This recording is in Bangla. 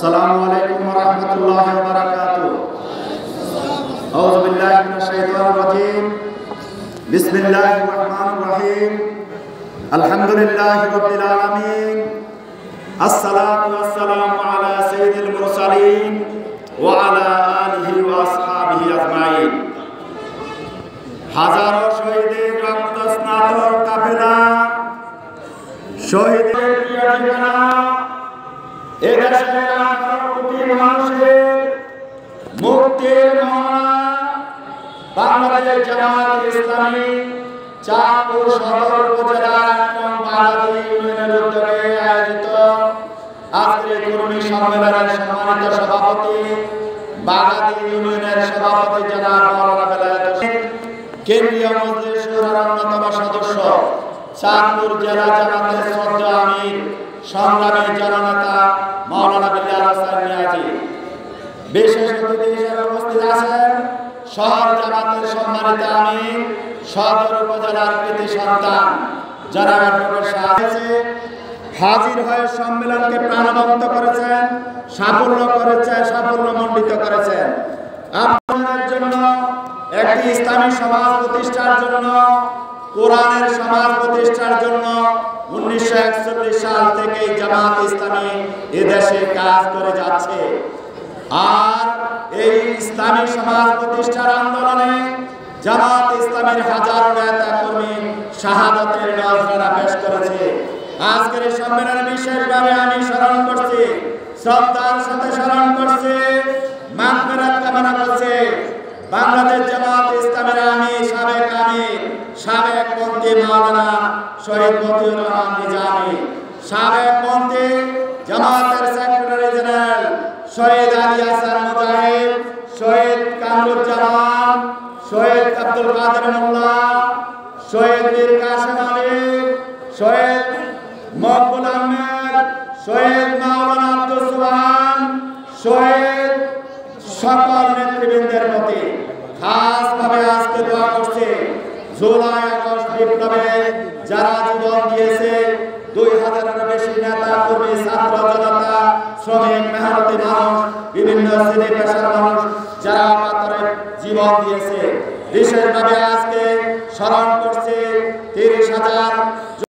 আসসালামু আলাইকুম ওয়া রাহমাতুল্লাহি ওয়া বারাকাতুহু। আউযু বিল্লাহি মিনাশ শাইতানির রাজীম। বিসমিল্লাহির রাহমানির রাহিম। আলহামদুলিল্লাহি রাব্বিল আলামিন। আসসালাতু ওয়াসসালামু আলা সাইয়্যিদিল মুরসালিন ওয়া আলা আলিহি ওয়া আসহাবিহি আজমাইন। হাজারো শহীদের রক্তস্নাত কাফেলা, শহীদের প্রিয় ঠিকানা, এদেশের 18 কোটি মানুষের মুক্তির মহড়া বাংলাদেশ জামাত ইসলামী চাঁদপুর সদর উপজেলা এবং বাগাতি ইউনিয়নের উদ্যোগে আয়োজিত আজকের কর্মী সম্মেলনের সম্মানিত সভাপতি, বাগাতি ইউনিয়নের সভাপতি জনাব মাওলানা বেলায়েত হোসেন, কেন্দ্রীয় মজলিস শুরার অন্যতম সদস্য, চাঁদপুর জেলা জামাতের শ্রদ্ধেয় আমির, সংগ্রামী জননেতা মাওলানা বিল্লাল হোসেন নিয়াজি, বিশেষ অতিথি হিসেবে উপস্থিত আছেন শহর জামাতের সম্মানিত আমির, সদর উপজেলার কৃতি সন্তান জনাব অ্যাডভোকেট সাহেব হাজির হয়ে সম্মেলনকে প্রাণবন্ত করেছেন, সাফল্যমণ্ডিত করেছেন। আপনাদের জন্য একটি ইসলামী সমাজ প্রতিষ্ঠার জন্য, কোরআনের সমাজ প্রতিষ্ঠার জন্য 1941 সাল থেকে জামাত ইসলামী এদেশে কাজ করে যাচ্ছে। আর এই ইসলামী সমাজ প্রতিষ্ঠার আন্দোলনে জামাত ইসলামের হাজারো নেতা কর্মী শাহাদাতের নজরানা পেশ করেছে। আজকের এই সম্মেলনে বিশেষভাবে আমি স্মরণ করছি, শ্রদ্ধার সাথে স্মরণ করছি, মাগফিরাত কামনা করছি বাংলাদেশ জামাত ইসলামের সাবেক মন্ত্রী মাওলানা শহীদ মতিউর রহমান নিজামী, সাবেক মন্ত্রী জামাতের সেক্রেটারি জেনারেল শহীদ আলী হাসান মুজাহিদ, শহীদ কামরুজ্জামান, শহীদ আব্দুল কাদের মোল্লা, শহীদ মীর কাসেম আলী, শহীদ মকবুল আহমেদ, শহীদ মাওলানা আব্দুল সুবহান, শহীদ সকল নেতৃবৃন্দের প্রতি খাসভাবে আজকে দোয়া করছে। জুলাই আগস্ট বিপ্লবে যারা জীবন দিয়েছে, 2000-এর বেশি নেতা কর্মী, ছাত্র জনতা, শ্রমিক, মেহনতি মানুষ, বিভিন্ন শ্রেণী পেশার মানুষ যারা কাতরে জীবন দিয়েছে, বিশেষভাবে আজকে স্মরণ করছে 30,000